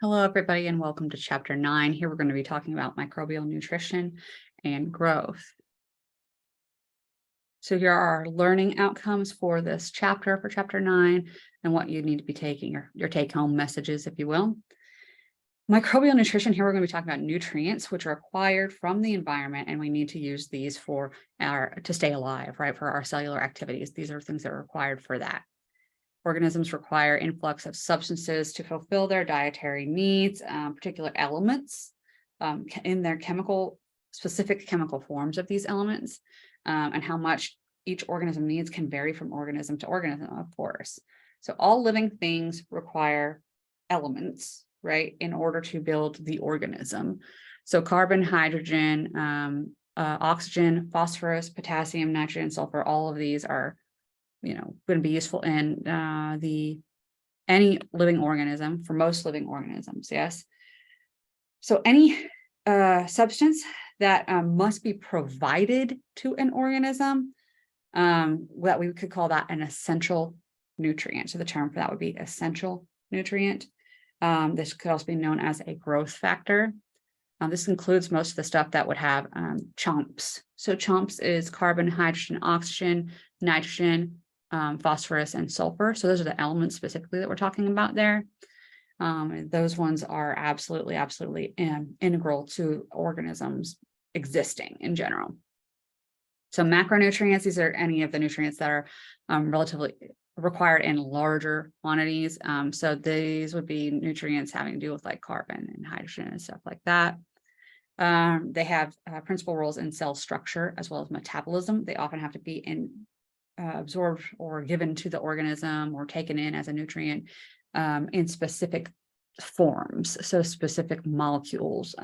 Hello, everybody, and welcome to Chapter 9. Here we're going to be talking about microbial nutrition and growth. So here are our learning outcomes for this chapter, for Chapter 9, and what you need to be taking, your take-home messages, if you will. Microbial nutrition, here we're going to be talking about nutrients, which are acquired from the environment, and we need to use these to stay alive, right, for our cellular activities. These are things that are required for that. Organisms require influx of substances to fulfill their dietary needs, particular elements in their specific chemical forms of these elements, and how much each organism needs can vary from organism to organism, of course. So all living things require elements, right, in order to build the organism. So carbon, hydrogen, oxygen, phosphorus, potassium, nitrogen, sulfur, all of these are going to be useful in any living organism, for most living organisms. Yes. So any substance that must be provided to an organism, that we could call that an essential nutrient. So the term for that would be essential nutrient. This could also be known as a growth factor. This includes most of the stuff that would have CHOMPs. So CHOMPs is carbon, hydrogen, oxygen, nitrogen, phosphorus, and sulfur. So those are the elements specifically that we're talking about there. Those ones are absolutely integral to organisms existing in general. So macronutrients, these are any of the nutrients that are relatively required in larger quantities. So these would be nutrients having to do with like carbon and hydrogen and stuff like that. They have principal roles in cell structure as well as metabolism. They often have to be absorbed or given to the organism or taken in as a nutrient in specific forms. So specific molecules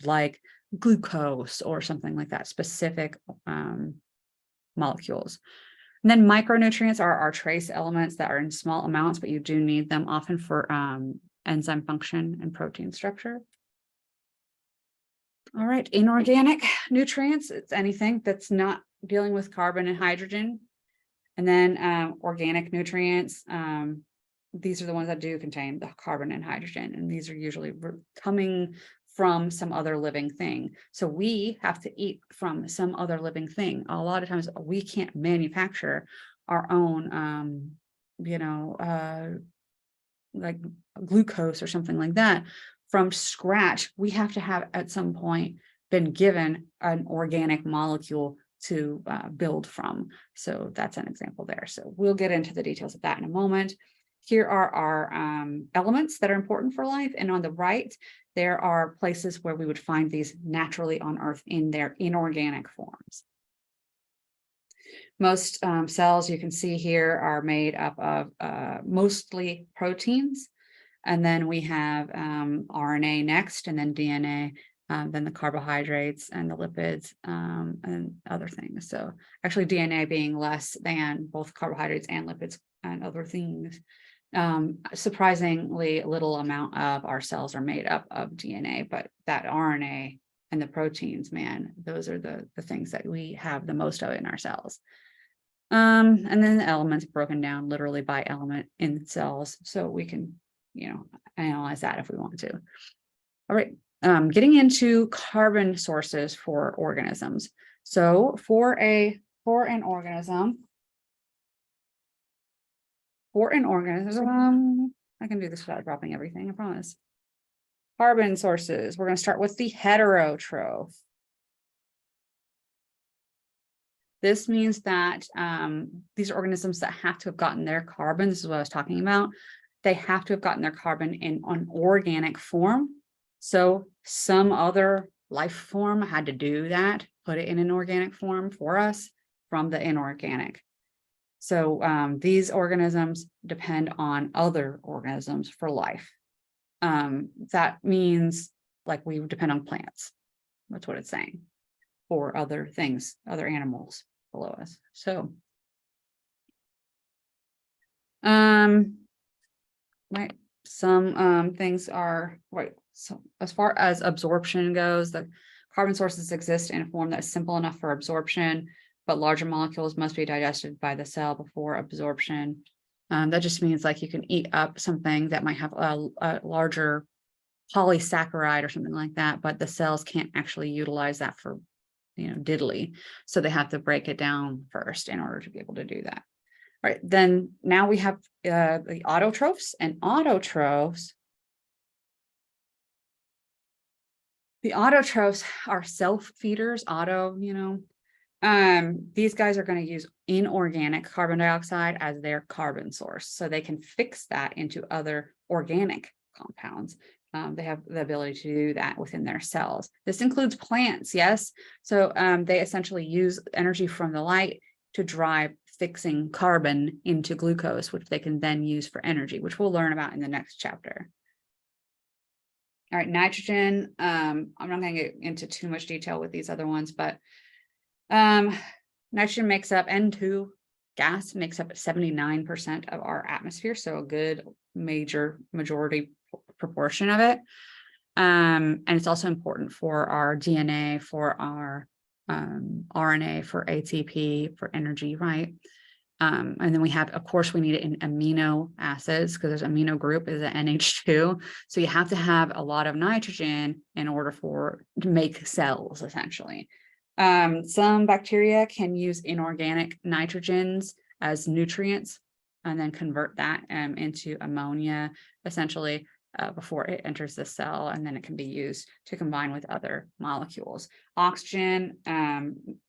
like glucose or something like that, specific molecules. And then micronutrients are our trace elements that are in small amounts, but you do need them often for enzyme function and protein structure. All right, inorganic nutrients, it's anything that's not dealing with carbon and hydrogen. And then organic nutrients, these are the ones that do contain the carbon and hydrogen, and these are usually coming from some other living thing. So we have to eat from some other living thing. A lot of times we can't manufacture our own, like glucose or something like that from scratch. We have to have at some point been given an organic molecule to build from. So that's an example there. So we'll get into the details of that in a moment. Here are our elements that are important for life. And on the right, there are places where we would find these naturally on Earth in their inorganic forms. Most cells you can see here are made up of mostly proteins. And then we have RNA next, and then DNA, then the carbohydrates and the lipids and other things. So actually DNA being less than both carbohydrates and lipids and other things. Surprisingly little amount of our cells are made up of DNA, but that RNA and the proteins, man, those are the things that we have the most of in our cells. And then the elements broken down literally by element in cells. So we can, analyze that if we want to. All right. Getting into carbon sources for organisms. So for an organism, I can do this without dropping everything, I promise. Carbon sources, we're going to start with the heterotroph. This means that these are organisms that have to have gotten their carbon, this is what I was talking about, they have to have gotten their carbon in an organic form. So some other life form had to do that, put it in an organic form for us from the inorganic. So these organisms depend on other organisms for life. That means like we depend on plants. That's what it's saying. Or other things, other animals below us. So, right, some things are, right, so as far as absorption goes, the carbon sources exist in a form that is simple enough for absorption, but larger molecules must be digested by the cell before absorption. That just means like you can eat up something that might have a larger polysaccharide or something like that, but the cells can't actually utilize that for, diddly. So they have to break it down first in order to be able to do that. All right, then now we have the autotrophs, and autotrophs. The autotrophs are self-feeders, these guys are going to use inorganic carbon dioxide as their carbon source. So they can fix that into other organic compounds. They have the ability to do that within their cells. This includes plants, yes. So they essentially use energy from the light to drive fixing carbon into glucose, which they can then use for energy, which we'll learn about in the next chapter. All right, nitrogen. I'm not going to get into too much detail with these other ones, but nitrogen makes up, N2 gas makes up 79% of our atmosphere, so a good majority proportion of it. And it's also important for our DNA, for our RNA, for ATP, for energy, right? And then we have, of course, we need it in amino acids because there's amino group is an NH2. So you have to have a lot of nitrogen in order to make cells, essentially. Some bacteria can use inorganic nitrogens as nutrients and then convert that into ammonia, essentially, before it enters the cell, and then it can be used to combine with other molecules. Oxygen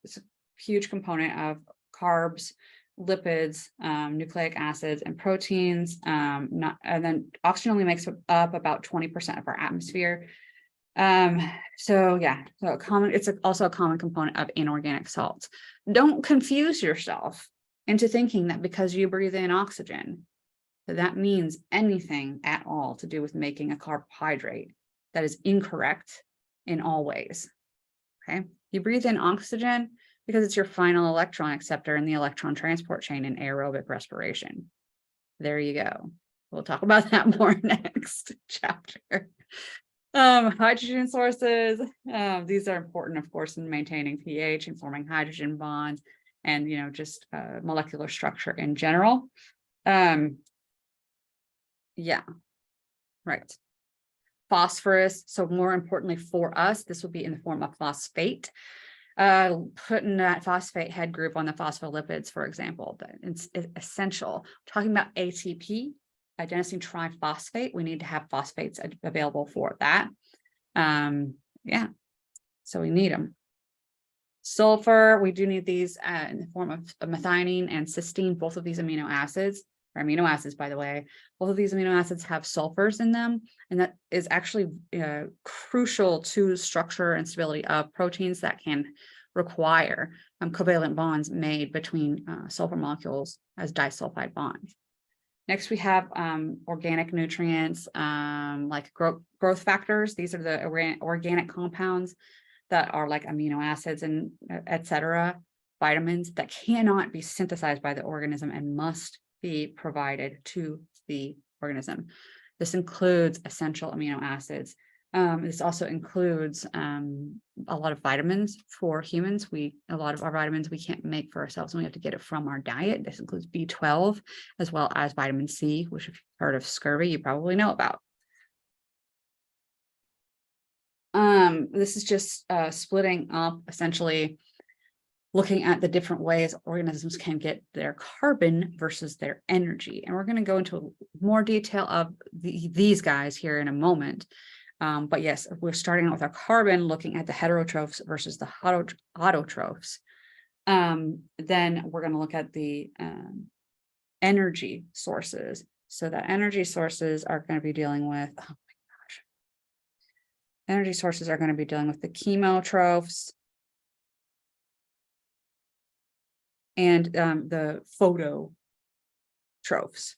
is a huge component of carbs, lipids, nucleic acids, and proteins. And then oxygen only makes up about 20% of our atmosphere. So it's also a common component of inorganic salts. Don't confuse yourself into thinking that because you breathe in oxygen, that means anything at all to do with making a carbohydrate. That is incorrect in all ways. Okay, you breathe in oxygen because it's your final electron acceptor in the electron transport chain in aerobic respiration. There you go. We'll talk about that more next chapter. Hydrogen sources. These are important, of course, in maintaining pH and forming hydrogen bonds and, just molecular structure in general. Yeah, right. Phosphorus. So more importantly for us, this will be in the form of phosphate. Putting that phosphate head group on the phospholipids, for example, it's essential. Talking about ATP, adenosine triphosphate, we need to have phosphates available for that. So we need them. Sulfur, we do need these in the form of methionine and cysteine, both of these amino acids, by the way, both of these amino acids have sulfurs in them, and that is actually crucial to structure and stability of proteins that can require covalent bonds made between sulfur molecules as disulfide bonds. Next, we have organic nutrients like growth factors. These are the organic compounds that are like amino acids and etc. Vitamins that cannot be synthesized by the organism and must be provided to the organism. This includes essential amino acids. This also includes a lot of vitamins for humans. A lot of our vitamins we can't make for ourselves, and we have to get it from our diet. This includes B12 as well as vitamin C, which if you've heard of scurvy, you probably know about. This is just splitting up, essentially looking at the different ways organisms can get their carbon versus their energy. And we're going to go into more detail of these guys here in a moment. But yes, we're starting out with our carbon, looking at the heterotrophs versus the autotrophs. Then we're going to look at the energy sources. So the energy sources are going to be dealing with, energy sources are going to be dealing with the chemotrophs and the phototrophs.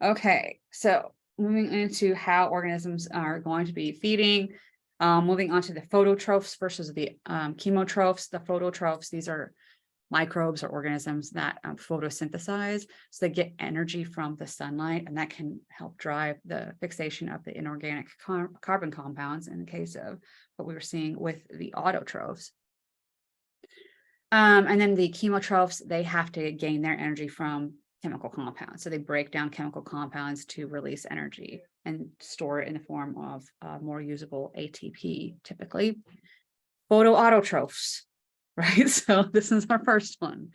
Okay, so moving into how organisms are going to be feeding, moving on to the phototrophs versus the chemotrophs. The phototrophs, these are microbes or organisms that photosynthesize, so they get energy from the sunlight, and that can help drive the fixation of the inorganic carbon compounds in the case of what we were seeing with the autotrophs. And then the chemotrophs, they have to gain their energy from chemical compounds. So they break down chemical compounds to release energy and store it in the form of more usable ATP, typically. Photoautotrophs, right? So this is our first one.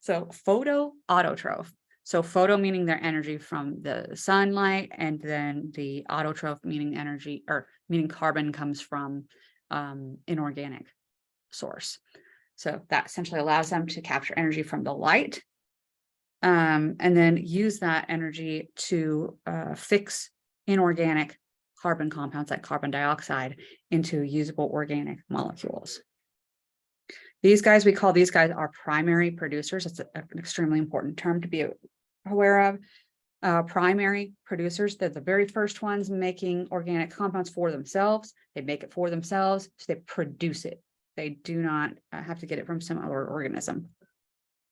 So photoautotroph. So photo meaning their energy from the sunlight, and then the autotroph meaning energy, or meaning carbon comes from inorganic source. So that essentially allows them to capture energy from the light, and then use that energy to fix inorganic carbon compounds like carbon dioxide into usable organic molecules. These guys, we call these guys our primary producers. It's an extremely important term to be aware of. Primary producers, they're the very first ones making organic compounds for themselves. They make it for themselves, so they produce it. They do not have to get it from some other organism.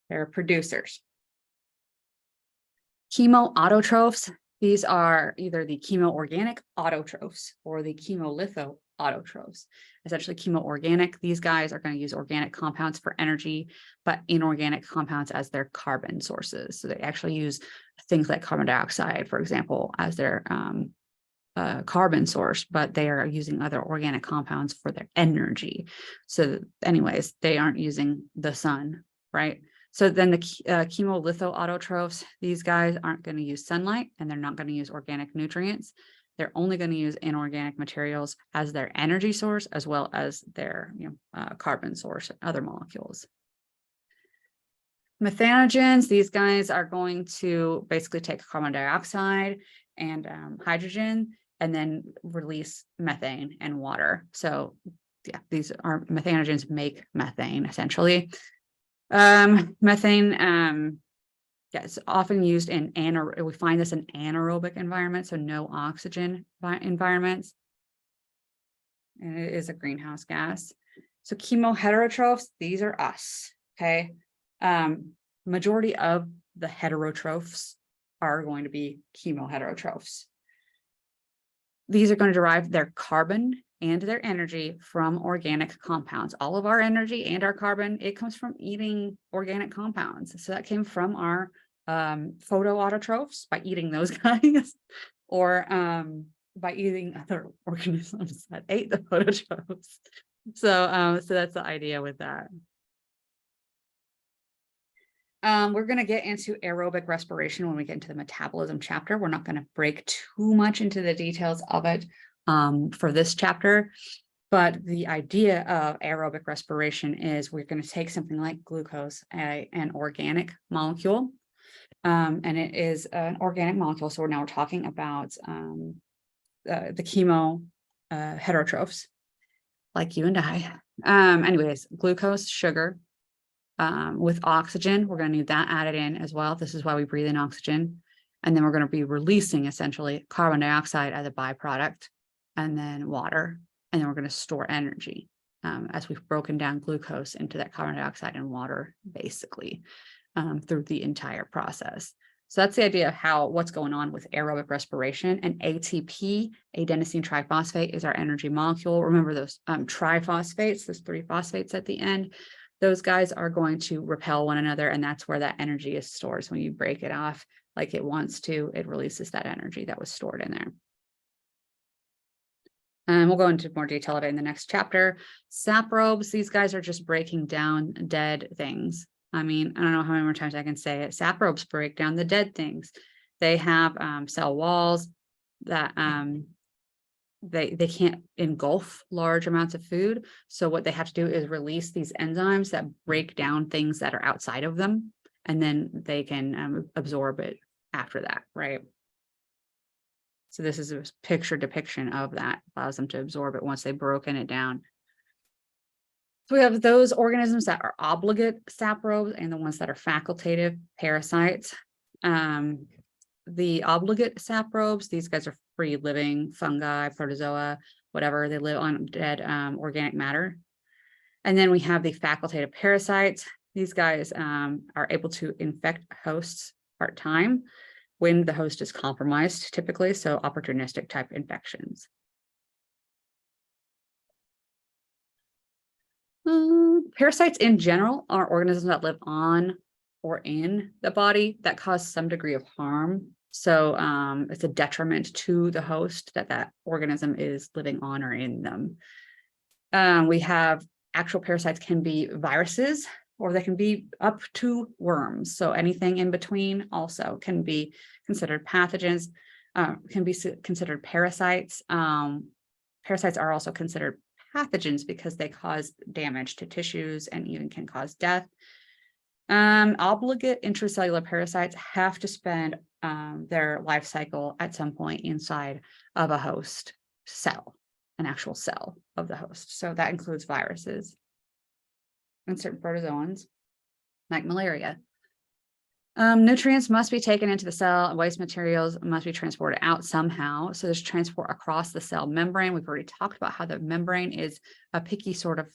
They're producers. Chemoautotrophs, these are either the chemoorganic autotrophs or the chemolithoautotrophs. Essentially chemoorganic, these guys are going to use organic compounds for energy, but inorganic compounds as their carbon sources. So they actually use things like carbon dioxide, for example, as their carbon source, but they are using other organic compounds for their energy. So anyways, they aren't using the sun, right? So then the chemolithoautotrophs, these guys aren't going to use sunlight, and they're not going to use organic nutrients. They're only going to use inorganic materials as their energy source, as well as their carbon source and other molecules. Methanogens, these guys are going to basically take carbon dioxide and hydrogen, and then release methane and water. So yeah, these are methanogens, make methane essentially. Methane, yeah, it's often used in we find this in anaerobic environments, so no oxygen environments. And it is a greenhouse gas. So chemoheterotrophs, these are us, okay? Majority of the heterotrophs are going to be chemoheterotrophs. These are going to derive their carbon and their energy from organic compounds. All of our energy and our carbon, it comes from eating organic compounds. So that came from our photoautotrophs, by eating those guys, or by eating other organisms that ate the phototrophs. So that's the idea with that. We're going to get into aerobic respiration when we get into the metabolism chapter. We're not going to break too much into the details of it for this chapter, but the idea of aerobic respiration is we're going to take something like glucose, an organic molecule, and it is an organic molecule. So now we're talking about the chemo heterotrophs, like you and I. Anyways, glucose, sugar. With oxygen, we're going to need that added in as well. This is why we breathe in oxygen. And then we're going to be releasing essentially carbon dioxide as a byproduct, and then water. And then we're going to store energy as we've broken down glucose into that carbon dioxide and water, basically, through the entire process. So that's the idea of what's going on with aerobic respiration. And ATP, adenosine triphosphate, is our energy molecule. Remember those triphosphates, those 3 phosphates at the end. Those guys are going to repel one another, and that's where that energy is stored. So when you break it off like it wants to, it releases that energy that was stored in there. And we'll go into more detail of it in the next chapter. Saprobes, these guys are just breaking down dead things. I mean, I don't know how many more times I can say it. Saprobes break down the dead things. They have cell walls that they can't engulf large amounts of food. So what they have to do is release these enzymes that break down things that are outside of them, and then they can absorb it after that, right? So this is a picture depiction of that, allows them to absorb it once they've broken it down. So we have those organisms that are obligate saprobes and the ones that are facultative parasites. The obligate saprobes, these guys are free living fungi, protozoa, whatever. They live on dead organic matter. And then we have the facultative parasites. These guys are able to infect hosts part-time when the host is compromised, typically, so opportunistic type infections. Parasites in general are organisms that live on or in the body that cause some degree of harm. So it's a detriment to the host that organism is living on or in them. We have actual parasites can be viruses, or they can be up to worms. So anything in between also can be considered pathogens, can be considered parasites. Parasites are also considered pathogens because they cause damage to tissues and even can cause death. Obligate intracellular parasites have to spend their life cycle at some point inside of a host cell, an actual cell of the host. So that includes viruses and certain protozoans like malaria. Nutrients must be taken into the cell, and waste materials must be transported out somehow. So there's transport across the cell membrane. We've already talked about how the membrane is a picky sort of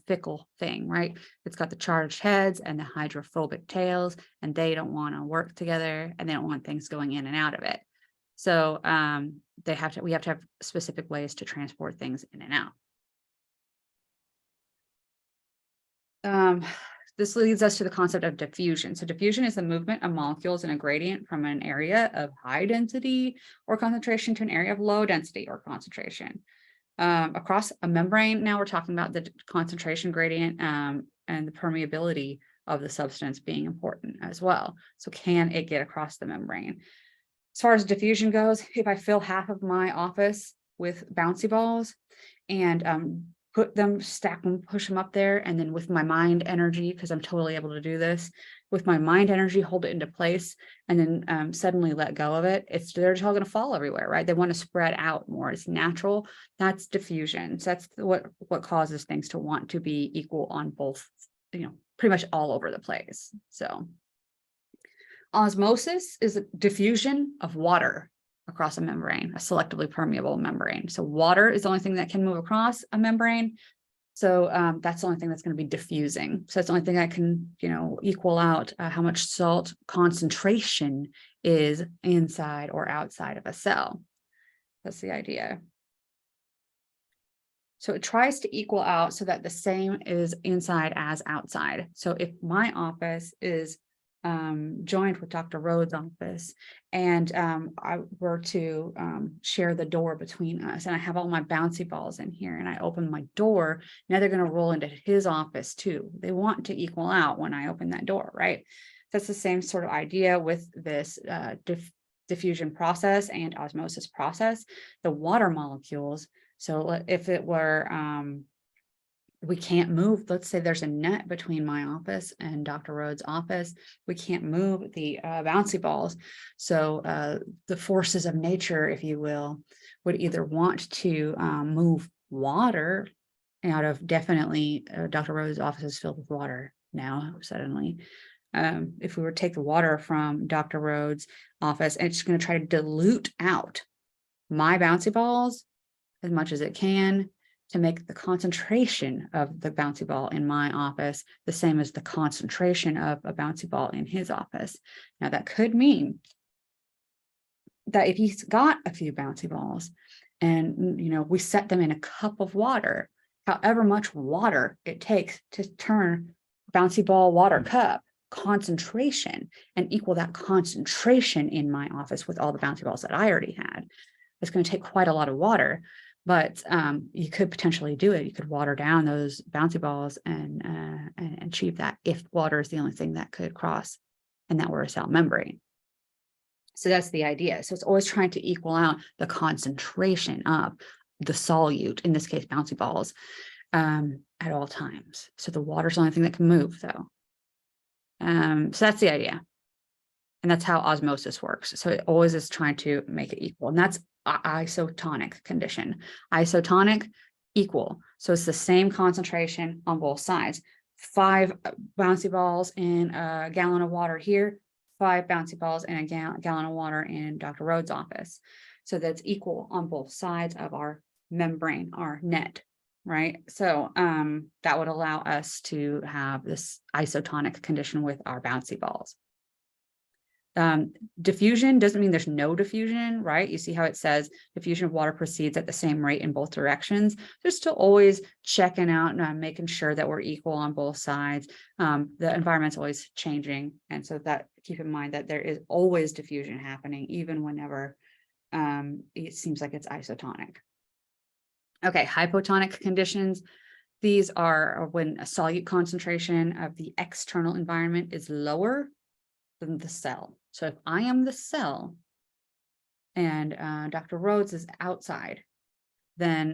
fickle thing, right? It's got the charged heads and the hydrophobic tails, and they don't want to work together, and they don't want things going in and out of it. So we have to have specific ways to transport things in and out. This leads us to the concept of diffusion. So diffusion is the movement of molecules in a gradient from an area of high density or concentration to an area of low density or concentration. Across a membrane, now we're talking about the concentration gradient and the permeability of the substance being important as well. So can it get across the membrane? As far as diffusion goes, if I fill half of my office with bouncy balls and put them, stack them, push them up there, and then with my mind energy, because I'm totally able to do this, with my mind energy, hold it into place, and then suddenly let go of it, they're just all going to fall everywhere, right? They want to spread out more. It's natural. That's diffusion. So that's what causes things to want to be equal on both, pretty much all over the place. So osmosis is a diffusion of water across a membrane, a selectively permeable membrane. So water is the only thing that can move across a membrane. So that's the only thing that's going to be diffusing. So that's the only thing that can, equal out how much salt concentration is inside or outside of a cell. That's the idea. So it tries to equal out so that the same is inside as outside. So if my office is joined with Dr. Rhodes' office, and I were to share the door between us, and I have all my bouncy balls in here, and I open my door, now they're going to roll into his office too. They want to equal out when I open that door, right? That's the same sort of idea with this diffusion process and osmosis process. The water molecules, so if it were we can't move, let's say there's a net between my office and Dr. Rhodes' office, we can't move the bouncy balls. So the forces of nature, if you will, would either want to move water out of, definitely Dr. Rhodes' office is filled with water now suddenly. If we were to take the water from Dr. Rhodes' office, and it's going to try to dilute out my bouncy balls as much as it can, to make the concentration of the bouncy ball in my office the same as the concentration of a bouncy ball in his office. Now that could mean that if he's got a few bouncy balls and, we set them in a cup of water, however much water it takes to turn bouncy ball water cup concentration and equal that concentration in my office with all the bouncy balls that I already had, it's going to take quite a lot of water. But you could potentially do it. You could water down those bouncy balls and achieve that if water is the only thing that could cross and that were a cell membrane. So that's the idea. So it's always trying to equal out the concentration of the solute, in this case, bouncy balls, at all times. So the water's the only thing that can move, though. So that's the idea. And that's how osmosis works. So it always is trying to make it equal. And that's isotonic condition. Isotonic, equal. So it's the same concentration on both sides. 5 bouncy balls in a gallon of water here, 5 bouncy balls in a gallon of water in Dr. Rhodes' office. So that's equal on both sides of our membrane, our net, right? So that would allow us to have this isotonic condition with our bouncy balls. Diffusion doesn't mean there's no diffusion, right? You see how it says diffusion of water proceeds at the same rate in both directions. There's still always checking out and making sure that we're equal on both sides. The environment's always changing. And so that keep in mind that there is always diffusion happening, even whenever it seems like it's isotonic. Okay, hypotonic conditions. These are when a solute concentration of the external environment is lower than the cell. So if I am the cell and Dr. Rhodes is outside, then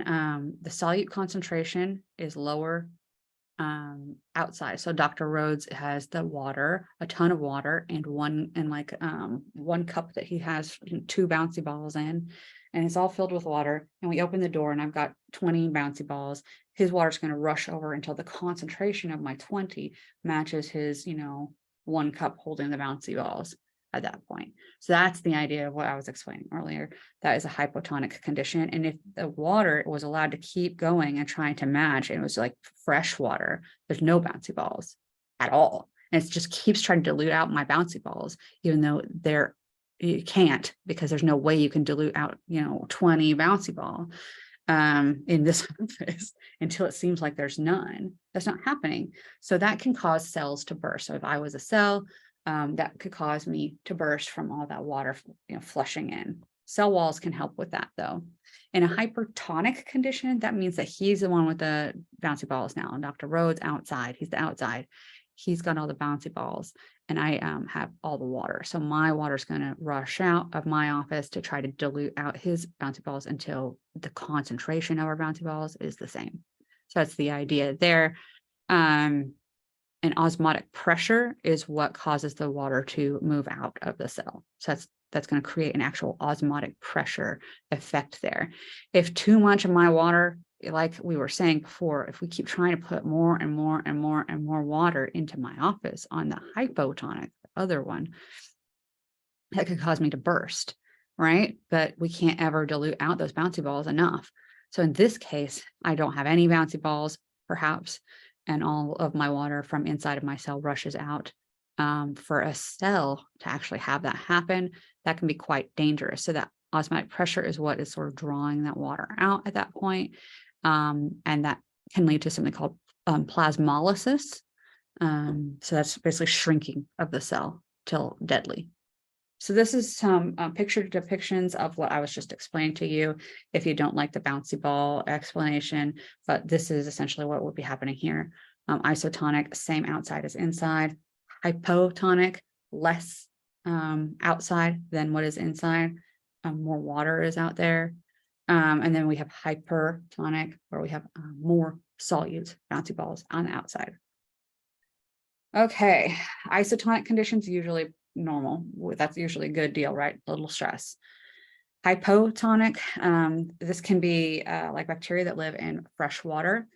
the solute concentration is lower outside. So Dr. Rhodes has the water, a ton of water, and one cup that he has 2 bouncy balls in, and it's all filled with water. And we open the door and I've got 20 bouncy balls. His water's going to rush over until the concentration of my 20 matches his, 1 cup holding the bouncy balls at that point. So that's the idea of what I was explaining earlier. That is a hypotonic condition. And if the water was allowed to keep going and trying to match, it was like fresh water, there's no bouncy balls at all. And it just keeps trying to dilute out my bouncy balls, even though you can't, because there's no way you can dilute out, 20 bouncy ball in this office until it seems like there's none. That's not happening. So that can cause cells to burst. So if I was a cell, that could cause me to burst from all that water, flushing in. Cell walls can help with that though. In a hypertonic condition, that means that he's the one with the bouncy balls now. And Dr. Rhodes outside, he's the outside. He's got all the bouncy balls and I have all the water. So my water is going to rush out of my office to try to dilute out his bouncy balls until the concentration of our bouncy balls is the same. So that's the idea there. And osmotic pressure is what causes the water to move out of the cell. So that's going to create an actual osmotic pressure effect there. If too much of my water, like we were saying before, if we keep trying to put more and more and more and more water into my office on the hypotonic, the other one, that could cause me to burst, right? But we can't ever dilute out those bouncy balls enough. So in this case, I don't have any bouncy balls, perhaps, and all of my water from inside of my cell rushes out. For a cell to actually have that happen, that can be quite dangerous. So that osmotic pressure is what is sort of drawing that water out at that point. And that can lead to something called plasmolysis. So that's basically shrinking of the cell till deadly. So this is some picture depictions of what I was just explaining to you if you don't like the bouncy ball explanation, but this is essentially what would be happening here. Isotonic, same outside as inside. Hypotonic, less outside than what is inside. More water is out there. And then we have hypertonic, where we have more solutes, bouncy balls on the outside. Okay, isotonic conditions usually normal. That's usually a good deal, right? A little stress. Hypotonic, this can be like bacteria that live in fresh water.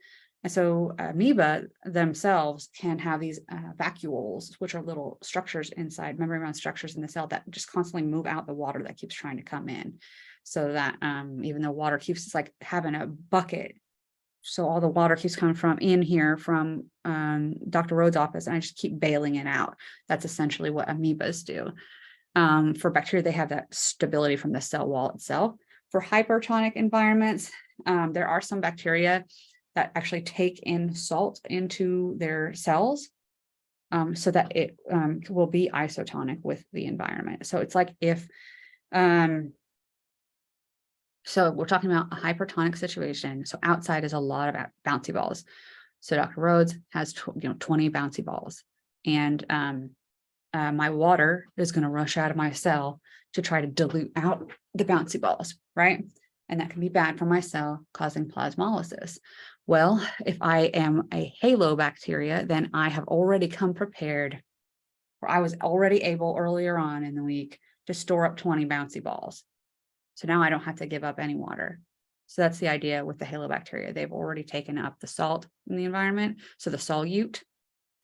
And so amoeba themselves can have these vacuoles, which are little structures inside, membrane structures in the cell that just constantly move out the water that keeps trying to come in. So that even though water keeps, it's like having a bucket. So all the water keeps coming from in here from Dr. Rhodes' office, and I just keep bailing it out. That's essentially what amoebas do. For bacteria, they have that stability from the cell wall itself. For hypertonic environments, there are some bacteria that actually take in salt into their cells so that it will be isotonic with the environment. So it's like if, so we're talking about a hypertonic situation. So outside is a lot of bouncy balls. So Dr. Rhodes has 20 bouncy balls, and my water is going to rush out of my cell to try to dilute out the bouncy balls, right? And that can be bad for my cell, causing plasmolysis. Well, if I am a halobacteria, then I have already come prepared, or I was already able earlier on in the week to store up 20 bouncy balls. So now I don't have to give up any water. So that's the idea with the halobacteria. They've already taken up the salt in the environment. So the solute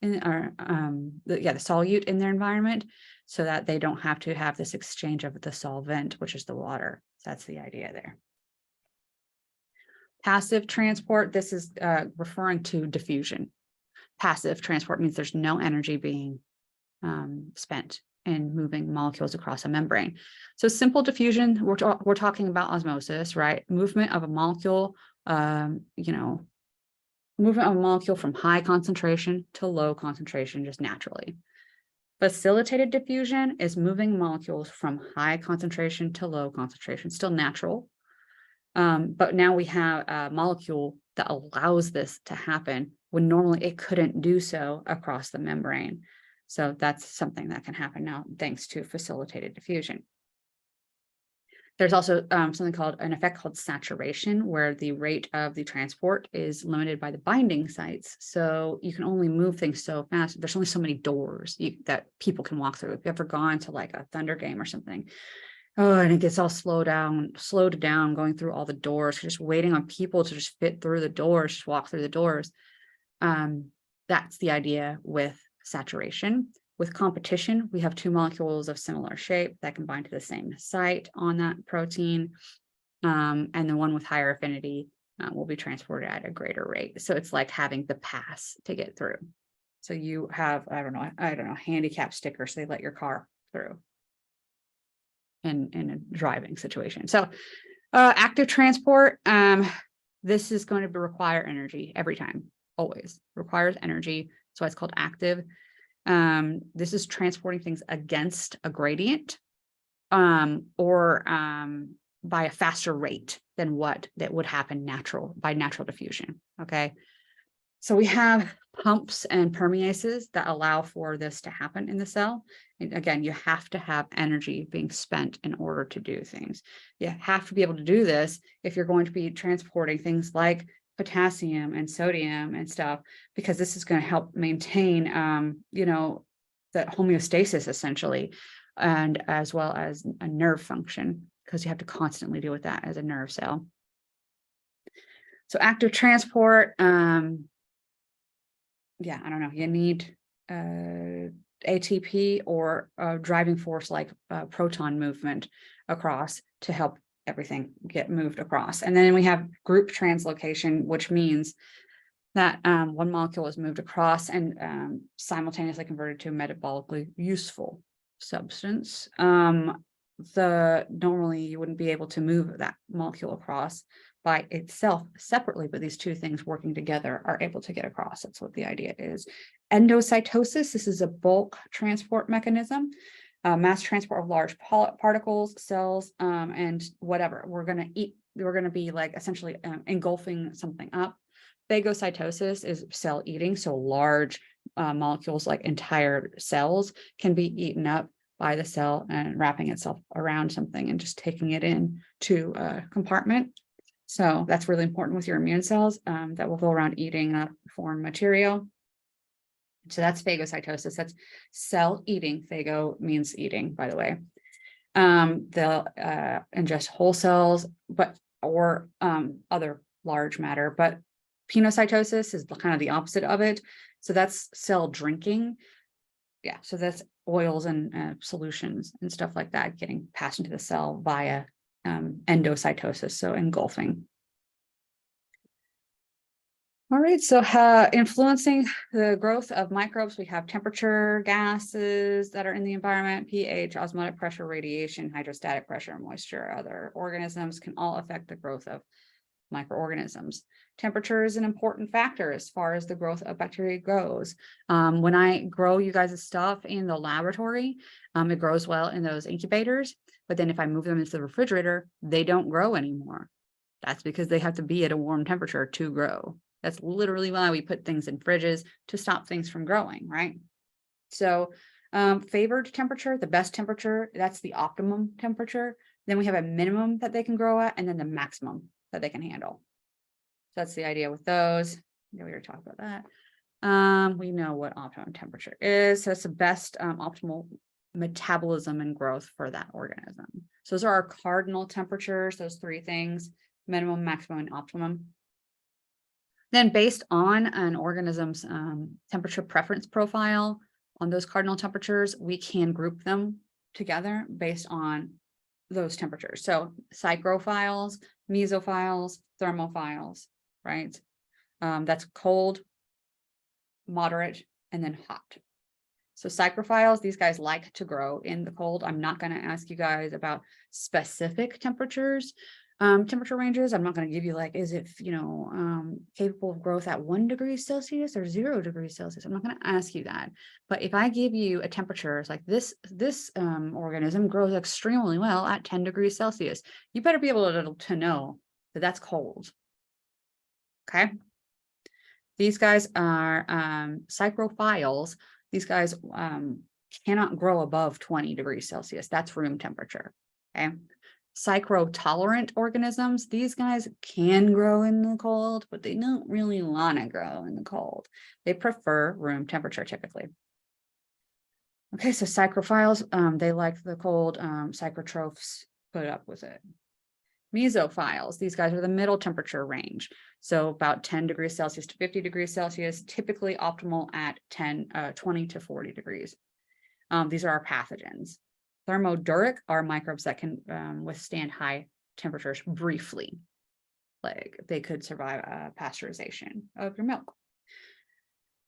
the solute in their environment, so that they don't have to have this exchange of the solvent, which is the water. So that's the idea there. Passive transport, this is referring to diffusion. Passive transport means there's no energy being spent in moving molecules across a membrane. So simple diffusion, we're talking about osmosis, right? Movement of a molecule, movement of a molecule from high concentration to low concentration just naturally. Facilitated diffusion is moving molecules from high concentration to low concentration, still natural. But now we have a molecule that allows this to happen when normally it couldn't do so across the membrane. So that's something that can happen now thanks to facilitated diffusion. There's also something called an effect called saturation, where the rate of the transport is limited by the binding sites. So you can only move things so fast. There's only so many doors that people can walk through. If you've ever gone to like a Thunder game or something, oh, and it gets all slowed down, going through all the doors, just waiting on people to just fit through the doors, just walk through the doors. That's the idea with saturation. With competition, we have two molecules of similar shape that can bind to the same site on that protein. And the one with higher affinity will be transported at a greater rate. So it's like having the pass to get through. So you have, I don't know, handicap stickers, they let your car through in a driving situation. So active transport, this is going to require energy every time, always requires energy. So it's called active. This is transporting things against a gradient or by a faster rate than what that would happen by natural diffusion. Okay. So we have pumps and permeases that allow for this to happen in the cell. And again, you have to have energy being spent in order to do things. You have to be able to do this if you're going to be transporting things like potassium and sodium and stuff, because this is going to help maintain, the homeostasis essentially, and as well as a nerve function, because you have to constantly deal with that as a nerve cell. So active transport, I don't know, you need ATP or a driving force like proton movement across to help everything get moved across. And then we have group translocation, which means that one molecule is moved across and simultaneously converted to a metabolically useful substance. Normally you wouldn't be able to move that molecule across by itself separately, but these two things working together are able to get across. That's what the idea is. Endocytosis, this is a bulk transport mechanism, mass transport of large particles, cells, and whatever. We're going to be like essentially engulfing something up. Phagocytosis is cell eating, so large molecules like entire cells can be eaten up by the cell and wrapping itself around something and just taking it in to a compartment. So that's really important with your immune cells that will go around eating that foreign material. So that's phagocytosis. That's cell eating. Phago means eating, by the way. They'll ingest whole cells, or other large matter. But penocytosis is kind of the opposite of it. So that's cell drinking. Yeah, so that's oils and solutions and stuff like that getting passed into the cell via endocytosis, so engulfing. All right, so influencing the growth of microbes, we have temperature, gases that are in the environment, pH, osmotic pressure, radiation, hydrostatic pressure, moisture. Other organisms can all affect the growth of microorganisms. Temperature is an important factor as far as the growth of bacteria goes. When I grow you guys' stuff in the laboratory, it grows well in those incubators, but then if I move them into the refrigerator, they don't grow anymore. That's because they have to be at a warm temperature to grow. That's literally why we put things in fridges, to stop things from growing, right? So favored temperature, the best temperature, that's the optimum temperature. Then we have a minimum that they can grow at, and then the maximum that they can handle. So that's the idea with those. We already talked about that. We know what optimum temperature is. So it's the best optimal metabolism and growth for that organism. So those are our cardinal temperatures, those three things: minimum, maximum, and optimum. Then based on an organism's temperature preference profile on those cardinal temperatures, we can group them together based on those temperatures. So psychrophiles, mesophiles, thermophiles, right? That's cold, moderate, and then hot. So psychrophiles, these guys like to grow in the cold. I'm not going to ask you guys about specific temperatures, temperature ranges. I'm not going to give you like, is it, capable of growth at 1 degree Celsius or 0 degrees Celsius? I'm not going to ask you that. But if I give you a temperature, it's like this organism grows extremely well at 10 degrees Celsius, you better be able to know that that's cold. Okay. These guys are psychrophiles. These guys cannot grow above 20 degrees Celsius. That's room temperature. Okay. Psychrotolerant organisms, these guys can grow in the cold, but they don't really want to grow in the cold. They prefer room temperature typically. Okay, so psychrophiles, they like the cold. Psychotrophs put up with it. Mesophiles, these guys are the middle temperature range. So about 10 degrees Celsius to 50 degrees Celsius, typically optimal at 20 to 40 degrees. These are our pathogens. Thermoduric are microbes that can withstand high temperatures briefly. Like they could survive pasteurization of your milk.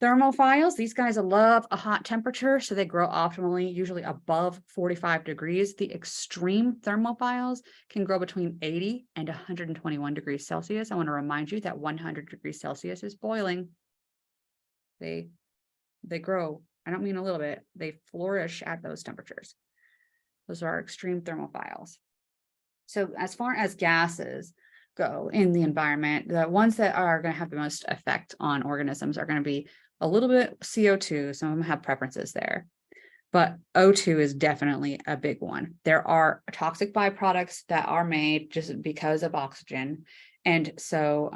Thermophiles, these guys love a hot temperature, so they grow optimally, usually above 45 degrees. The extreme thermophiles can grow between 80 and 121 degrees Celsius. I want to remind you that 100 degrees Celsius is boiling. They grow, I don't mean a little bit, they flourish at those temperatures. Those are our extreme thermophiles. So as far as gases go in the environment, the ones that are going to have the most effect on organisms are going to be a little bit CO2. Some of them have preferences there, but O2 is definitely a big one. There are toxic byproducts that are made just because of oxygen. And so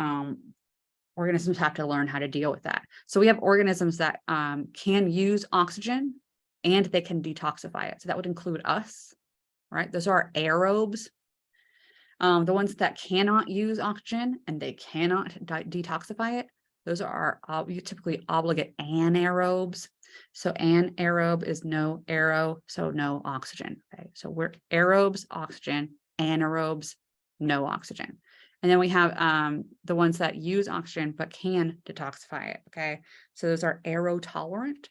organisms have to learn how to deal with that. So we have organisms that can use oxygen and they can detoxify it. So that would include us, right? Those are aerobes. The ones that cannot use oxygen and they cannot detoxify it, those are typically obligate anaerobes. So anaerobe is no aero, so no oxygen. Okay, so we're aerobes, oxygen, anaerobes, no oxygen. And then we have the ones that use oxygen but can detoxify it. Okay, so those are aerotolerant.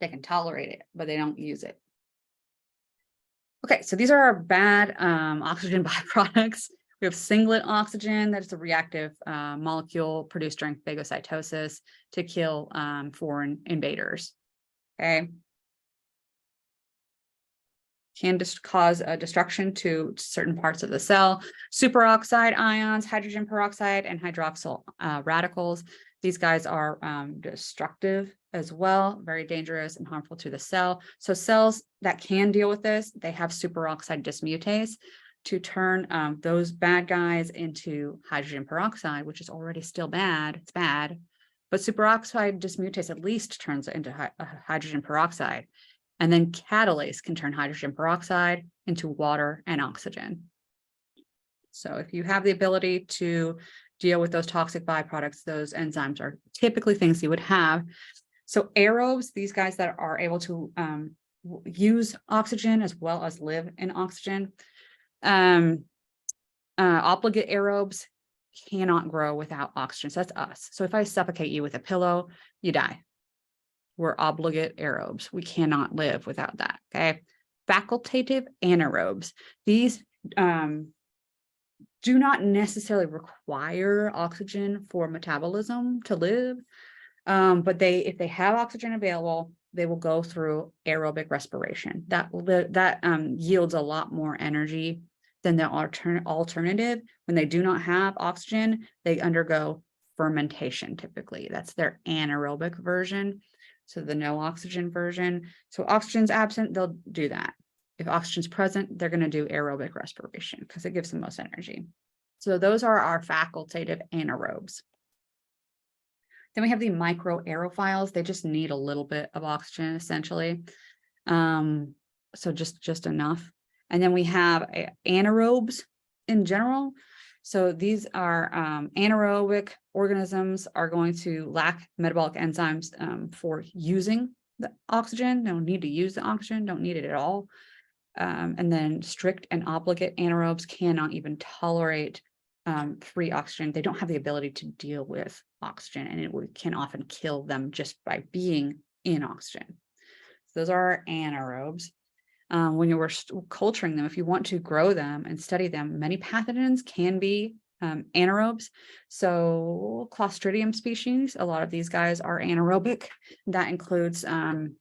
They can tolerate it, but they don't use it. Okay, so these are our bad oxygen byproducts. We have singlet oxygen, that's a reactive molecule produced during phagocytosis to kill foreign invaders. Okay. Can just cause a destruction to certain parts of the cell. Superoxide ions, hydrogen peroxide, and hydroxyl radicals. These guys are destructive as well, very dangerous and harmful to the cell. So cells that can deal with this, they have superoxide dismutase to turn those bad guys into hydrogen peroxide, which is already still bad. It's bad, but superoxide dismutase at least turns it into hydrogen peroxide. And then catalase can turn hydrogen peroxide into water and oxygen. So if you have the ability to deal with those toxic byproducts, those enzymes are typically things you would have. So aerobes, these guys that are able to use oxygen as well as live in oxygen. Obligate aerobes cannot grow without oxygen. So that's us. So if I suffocate you with a pillow, you die. We're obligate aerobes. We cannot live without that. Okay. Facultative anaerobes. These do not necessarily require oxygen for metabolism to live. But if they have oxygen available, they will go through aerobic respiration. That yields a lot more energy than the alternative. When they do not have oxygen, they undergo fermentation typically. That's their anaerobic version. So the no oxygen version. So oxygen's absent, they'll do that. If oxygen's present, they're going to do aerobic respiration because it gives the most energy. So those are our facultative anaerobes. Then we have the microaerophiles. They just need a little bit of oxygen essentially. So just enough. And then we have anaerobes in general. So these are anaerobic organisms are going to lack metabolic enzymes for using the oxygen. They don't need to use the oxygen, don't need it at all. And then strict and obligate anaerobes cannot even tolerate free oxygen, they don't have the ability to deal with oxygen, and it can often kill them just by being in oxygen. So those are our anaerobes. When you were culturing them, if you want to grow them and study them, many pathogens can be anaerobes. So Clostridium species, a lot of these guys are anaerobic. That includes Clostridium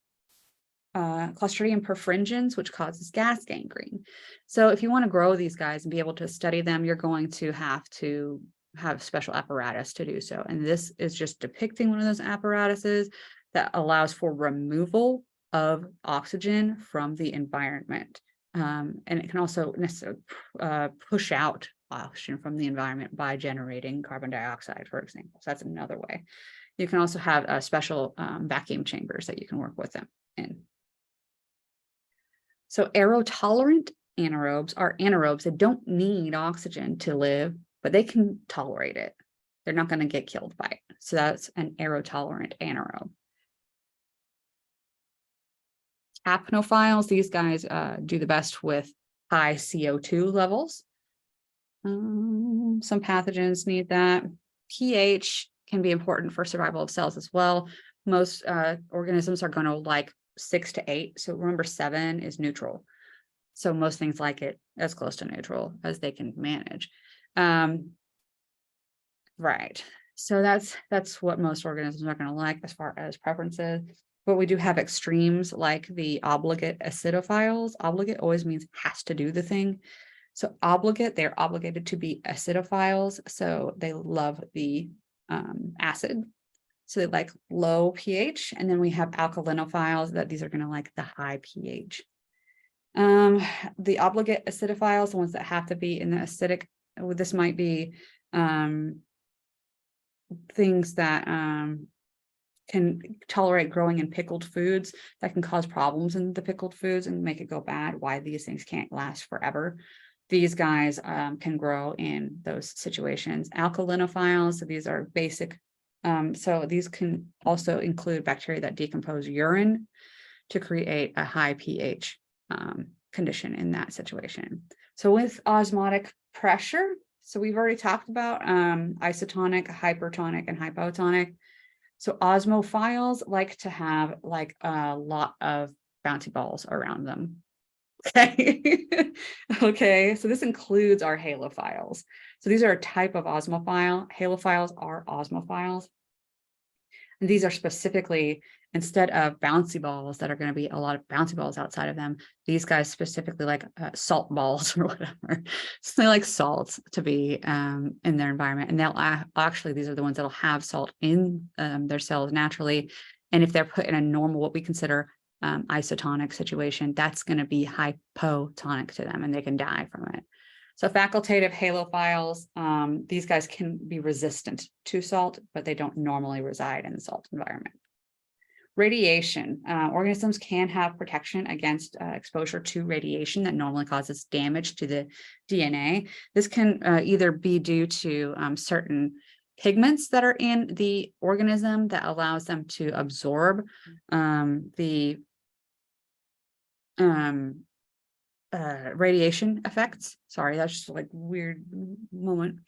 perfringens, which causes gas gangrene. So if you want to grow these guys and be able to study them, you're going to have special apparatus to do so. And this is just depicting one of those apparatuses that allows for removal of oxygen from the environment. And it can also necessarily push out oxygen from the environment by generating carbon dioxide, for example. So that's another way. You can also have special vacuum chambers that you can work with them in. So aerotolerant anaerobes are anaerobes that don't need oxygen to live, but they can tolerate it. They're not going to get killed by it. So that's an aerotolerant anaerobe. Apnophiles, these guys do the best with high CO2 levels. Some pathogens need that. pH can be important for survival of cells as well. Most organisms are going to like 6 to 8. So remember, 7 is neutral. So most things like it as close to neutral as they can manage. Right. So that's what most organisms are going to like as far as preferences. But we do have extremes like the obligate acidophiles. Obligate always means has to do the thing. So obligate, they're obligated to be acidophiles. So they love the acid. So they like low pH. And then we have alkalinophiles that these are going to like the high pH. The obligate acidophiles, the ones that have to be in the acidic, this might be things that can tolerate growing in pickled foods that can cause problems in the pickled foods and make it go bad, why these things can't last forever. These guys can grow in those situations. Alkalinophiles, so these are basic. So these can also include bacteria that decompose urine to create a high pH condition in that situation. So with osmotic pressure, so we've already talked about isotonic, hypertonic, and hypotonic. So osmophiles like to have like a lot of bouncy balls around them. Okay. Okay, so this includes our halophiles. So these are a type of osmophile. Halophiles are osmophiles. And these are specifically, instead of bouncy balls that are going to be a lot of bouncy balls outside of them, these guys specifically like salt balls or whatever. So they like salts to be in their environment. And they'll actually, these are the ones that'll have salt in their cells naturally. And if they're put in a normal, what we consider isotonic situation, that's going to be hypotonic to them and they can die from it. So facultative halophiles, these guys can be resistant to salt, but they don't normally reside in the salt environment. Radiation, organisms can have protection against exposure to radiation that normally causes damage to the DNA. This can either be due to certain pigments that are in the organism that allows them to absorb the radiation effects. Sorry, that's just like weird moment.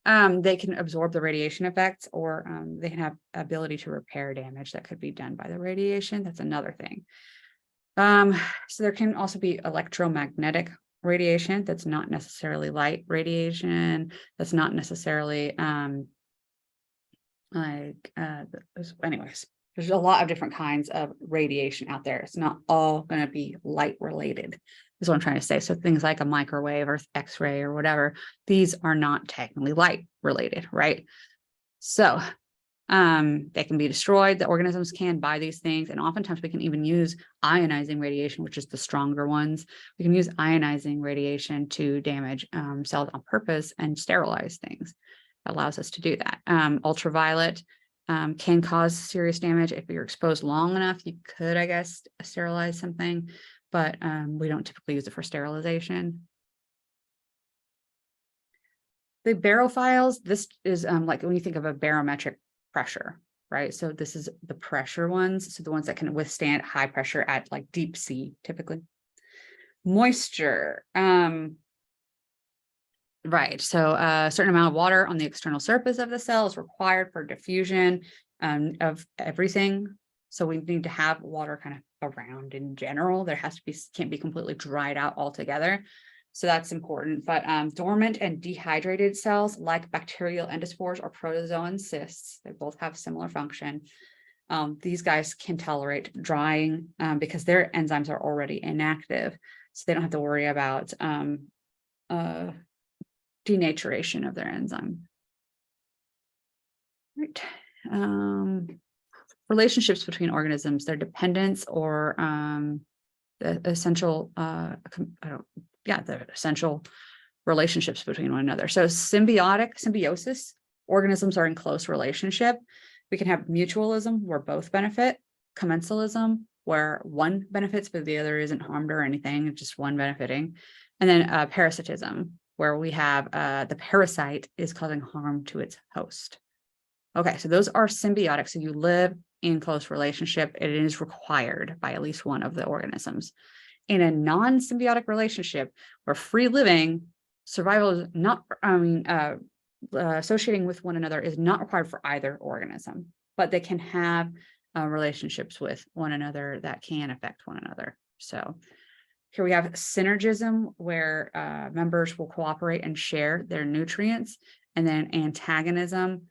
They can absorb the radiation effects, or they can have ability to repair damage that could be done by the radiation. That's another thing. So there can also be electromagnetic radiation that's not necessarily light radiation. That's not necessarily anyways. There's a lot of different kinds of radiation out there. It's not all going to be light related, is what I'm trying to say. So things like a microwave or X-ray or whatever, these are not technically light related, right? So they can be destroyed. The organisms can by these things. And oftentimes we can even use ionizing radiation, which is the stronger ones. We can use ionizing radiation to damage cells on purpose and sterilize things. That allows us to do that. Ultraviolet can cause serious damage. If you're exposed long enough, you could, I guess, sterilize something, but we don't typically use it for sterilization. The barophiles, this is like when you think of a barometric pressure, right? So this is the pressure ones. So the ones that can withstand high pressure at like deep sea, typically. Moisture. Right. So a certain amount of water on the external surface of the cell is required for diffusion of everything. So we need to have water kind of around in general. There has to be, can't be completely dried out altogether. So that's important. But dormant and dehydrated cells like bacterial endospores or protozoan cysts, they both have similar function. These guys can tolerate drying because their enzymes are already inactive. So they don't have to worry about denaturation of their enzyme. Right. Relationships between organisms, their dependence or the essential, the essential relationships between one another. So symbiosis, organisms are in close relationship. We can have mutualism where both benefit, commensalism where one benefits but the other isn't harmed or anything, just one benefiting, and then parasitism where we have the parasite is causing harm to its host. Okay, so those are symbiotic. So you live in close relationship. It is required by at least one of the organisms. In a non-symbiotic relationship where free living, survival is not, associating with one another is not required for either organism, but they can have relationships with one another that can affect one another. So here we have synergism where members will cooperate and share their nutrients, and then antagonism.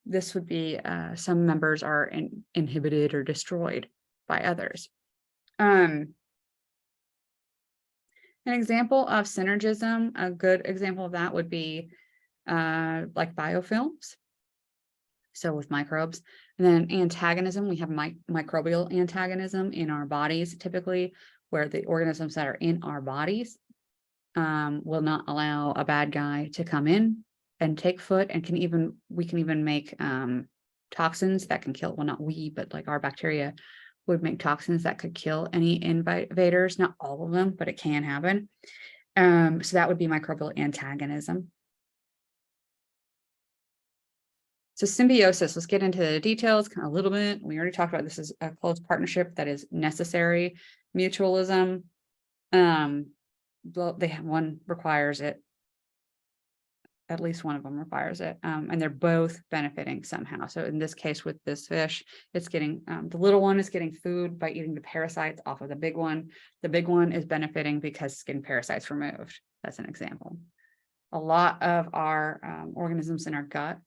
This would be some members are inhibited or destroyed by others. An example of synergism, a good example of that would be like biofilms. So with microbes, and then antagonism, we have microbial antagonism in our bodies, typically where the organisms that are in our bodies will not allow a bad guy to come in and take foot, and we can even make toxins that can kill, well, not we, but like our bacteria would make toxins that could kill any invaders, not all of them, but it can happen. So that would be microbial antagonism. So symbiosis, let's get into the details kind of a little bit. We already talked about this is a close partnership that is necessary. Mutualism, they have one requires it. At least one of them requires it, and they're both benefiting somehow. So in this case with this fish, it's getting, the little one is getting food by eating the parasites off of the big one. The big one is benefiting because it's getting parasites removed. That's an example. A lot of our organisms in our gut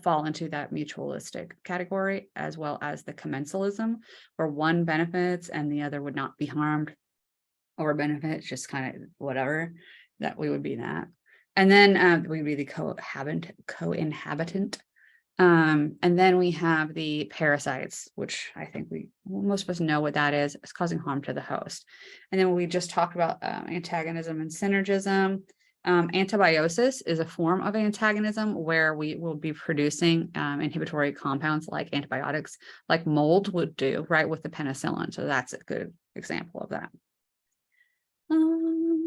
fall into that mutualistic category, as well as the commensalism, where one benefits and the other would not be harmed or benefits, just kind of whatever, that we would be that. And then we would be the co-inhabitant. And then we have the parasites, which I think most of us know what that is. It's causing harm to the host. And then we just talked about antagonism and synergism. Antibiosis is a form of antagonism where we will be producing inhibitory compounds like antibiotics, like mold would do, right, with the penicillin. So that's a good example of that.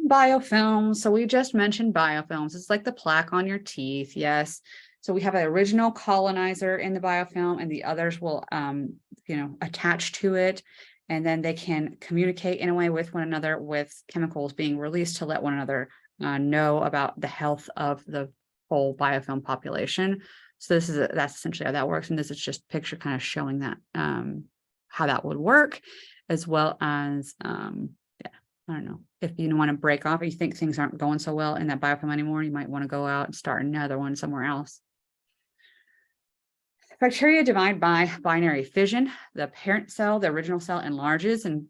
Biofilms. So we just mentioned biofilms. It's like the plaque on your teeth. Yes. So we have an original colonizer in the biofilm, and the others will, attach to it. And then they can communicate in a way with one another with chemicals being released to let one another know about the health of the whole biofilm population. So that's essentially how that works. And this is just a picture kind of showing that how that would work, as well as I don't know, if you want to break off or you think things aren't going so well in that biofilm anymore, you might want to go out and start another one somewhere else. Bacteria divide by binary fission. The parent cell, the original cell, enlarges and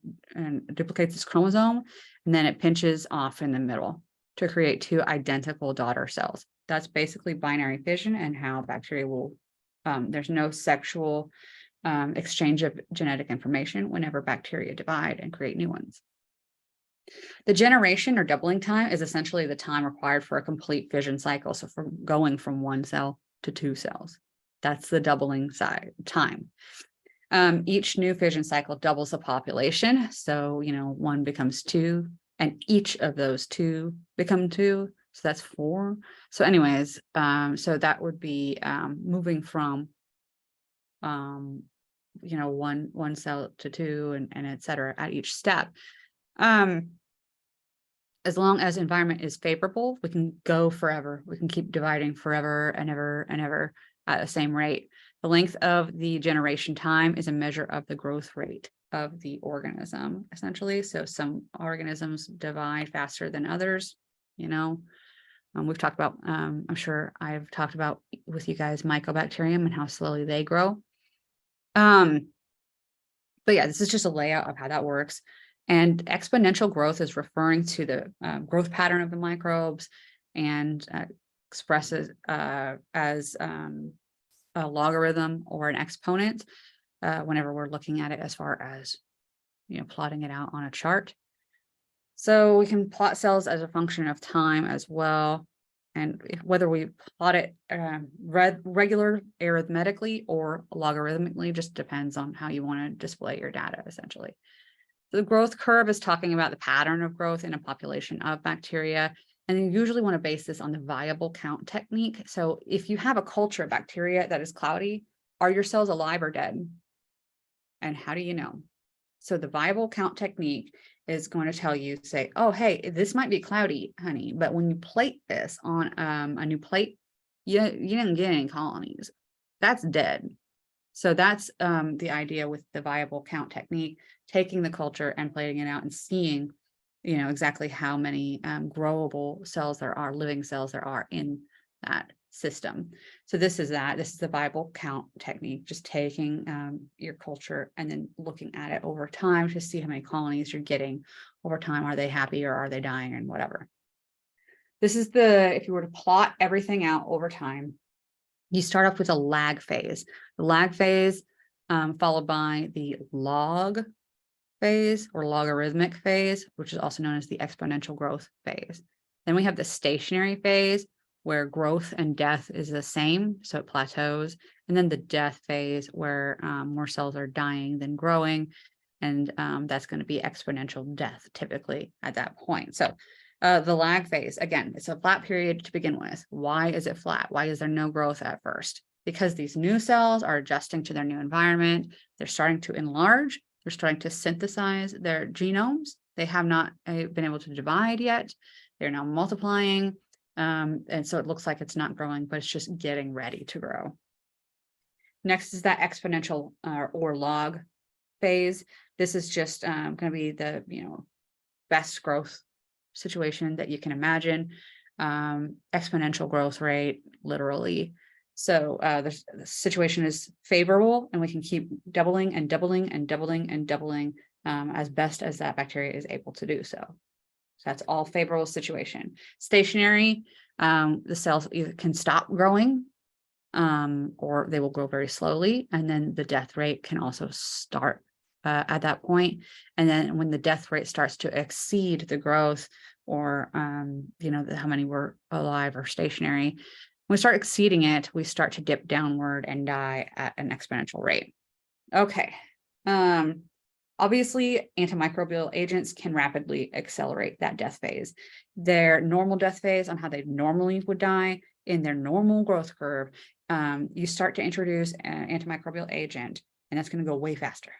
duplicates its chromosome, and then it pinches off in the middle to create two identical daughter cells. That's basically binary fission and how bacteria will, there's no sexual exchange of genetic information whenever bacteria divide and create new ones. The generation or doubling time is essentially the time required for a complete fission cycle. So from going from one cell to two cells, that's the doubling time. Each new fission cycle doubles the population. So, one becomes two, and each of those two become two. So that's four. So anyways, so that would be moving from, one cell to two and et cetera at each step. as long as environment is favorable, we can go forever. We can keep dividing forever and ever and ever at the same rate. The length of the generation time is a measure of the growth rate of the organism, essentially. So some organisms divide faster than others, you know. We've talked about, I'm sure I've talked about with you guys, mycobacterium and how slowly they grow. But yeah, this is just a layout of how that works. And exponential growth is referring to the growth pattern of the microbes, and expresses as a logarithm or an exponent whenever we're looking at it as far as, plotting it out on a chart. So we can plot cells as a function of time as well. And whether we plot it regular arithmetically or logarithmically just depends on how you want to display your data, essentially. The growth curve is talking about the pattern of growth in a population of bacteria. And you usually want to base this on the viable count technique. So if you have a culture of bacteria that is cloudy, are your cells alive or dead? And how do you know? So the viable count technique is going to tell you, say, oh, hey, this might be cloudy, honey, but when you plate this on a new plate, you didn't get any colonies. That's dead. So that's the idea with the viable count technique, taking the culture and plating it out and seeing, exactly how many growable cells there are, living cells there are in that system. So this is the viable count technique, just taking your culture and then looking at it over time to see how many colonies you're getting over time. Are they happy or are they dying and whatever? This is if you were to plot everything out over time, you start off with a lag phase. The lag phase followed by the log phase or logarithmic phase, which is also known as the exponential growth phase. Then we have the stationary phase, where growth and death is the same, so it plateaus. And then the death phase, where more cells are dying than growing, and that's going to be exponential death typically at that point. So the lag phase, again, it's a flat period to begin with. Why is it flat? Why is there no growth at first? Because these new cells are adjusting to their new environment. They're starting to enlarge. They're starting to synthesize their genomes. They have not been able to divide yet. They're now multiplying. And so it looks like it's not growing, but it's just getting ready to grow. Next is that exponential or log phase. This is just going to be the best growth situation that you can imagine. Exponential growth rate, literally. So the situation is favorable, and we can keep doubling and doubling and doubling and doubling as best as that bacteria is able to do so. So that's all favorable situation. Stationary, the cells either can stop growing or they will grow very slowly. And then the death rate can also start at that point. And then when the death rate starts to exceed the growth, or, how many were alive or stationary, when we start exceeding it, we start to dip downward and die at an exponential rate. Okay. Obviously, antimicrobial agents can rapidly accelerate that death phase. Their normal death phase, on how they normally would die in their normal growth curve, you start to introduce an antimicrobial agent, and that's going to go way faster.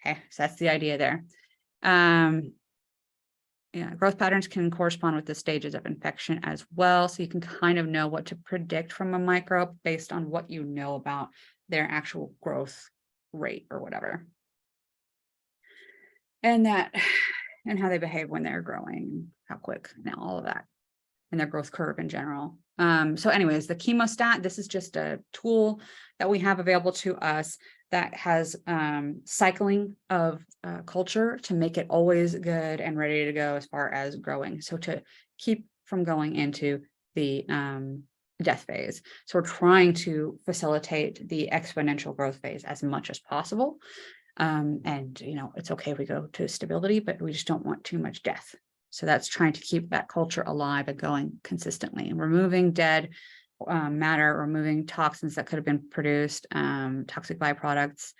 Okay, so that's the idea there. Growth patterns can correspond with the stages of infection as well. So you can kind of know what to predict from a microbe based on what you know about their actual growth rate or whatever. And how they behave when they're growing, how quick, and all of that, and their growth curve in general. So anyways, the chemostat, this is just a tool that we have available to us that has cycling of culture to make it always good and ready to go as far as growing. So to keep from going into the death phase. So we're trying to facilitate the exponential growth phase as much as possible. And it's okay if we go to stability, but we just don't want too much death. So that's trying to keep that culture alive and going consistently, and removing dead matter, removing toxins that could have been produced, toxic byproducts,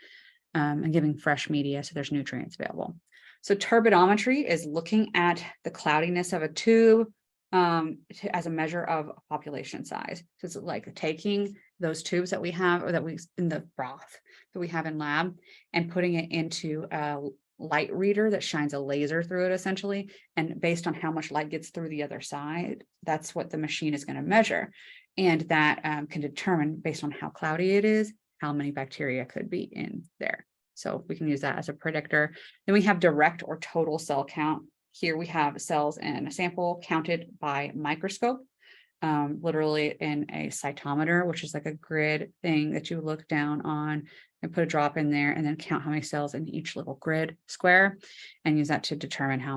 and giving fresh media so there's nutrients available. So turbidometry is looking at the cloudiness of a tube as a measure of population size. So it's like taking those tubes that we have, or that we in the broth that we have in lab, and putting it into light reader that shines a laser through it essentially. And based on how much light gets through the other side, that's what the machine is going to measure. And that can determine based on how cloudy it is, how many bacteria could be in there. So we can use that as a predictor. Then we have direct or total cell count. Here we have cells in a sample counted by microscope, literally in a cytometer, which is like a grid thing that you look down on and put a drop in there and then count how many cells in each little grid square and use that to determine how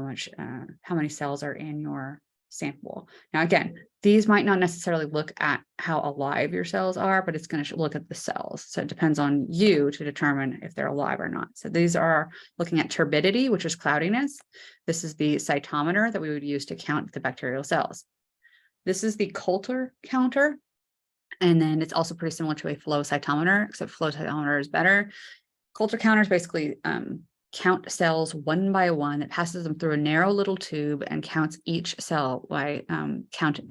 many cells are in your sample. Now, again, these might not necessarily look at how alive your cells are, but it's going to look at the cells. So it depends on you to determine if they're alive or not. So these are looking at turbidity, which is cloudiness. This is the cytometer that we would use to count the bacterial cells. This is the Coulter counter. And then it's also pretty similar to a flow cytometer, except flow cytometer is better. Coulter counters basically count cells one by one. It passes them through a narrow little tube and counts each cell by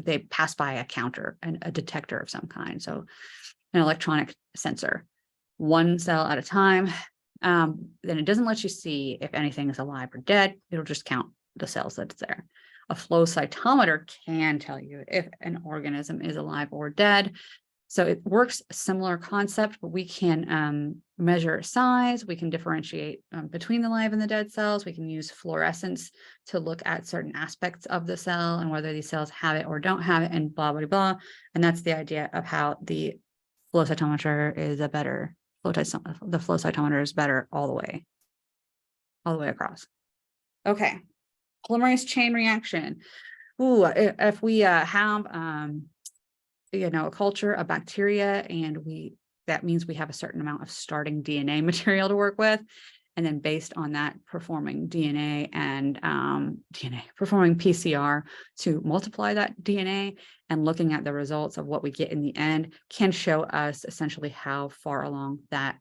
they pass by a counter and a detector of some kind. So an electronic sensor, one cell at a time. Then it doesn't let you see if anything is alive or dead. It'll just count the cells that's there. A flow cytometer can tell you if an organism is alive or dead. So it works similar concept, but we can measure size. We can differentiate between the live and the dead cells. We can use fluorescence to look at certain aspects of the cell and whether these cells have it or don't have it and blah, blah, blah. And that's the idea of how the flow cytometer is a better, the flow cytometer is better all the way across. Okay. Polymerase chain reaction. Ooh, if we have, a culture of bacteria, and that means we have a certain amount of starting DNA material to work with, and then based on that, performing DNA and performing PCR to multiply that DNA and looking at the results of what we get in the end can show us essentially how far along that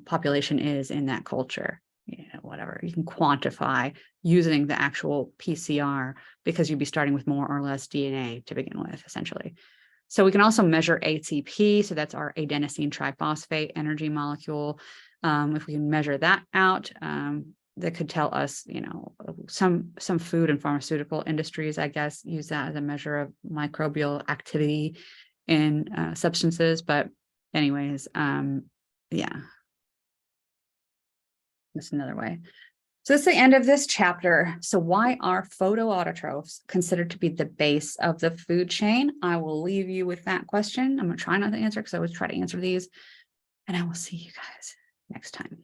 population is in that culture. Whatever you can quantify using the actual PCR, because you'd be starting with more or less DNA to begin with, essentially. So we can also measure ATP. So that's our adenosine triphosphate energy molecule. If we can measure that out, that could tell us, some food and pharmaceutical industries, I guess, use that as a measure of microbial activity in substances. But anyways, yeah. That's another way. So that's the end of this chapter. So why are photoautotrophs considered to be the base of the food chain? I will leave you with that question. I'm going to try not to answer because I always try to answer these. And I will see you guys next time.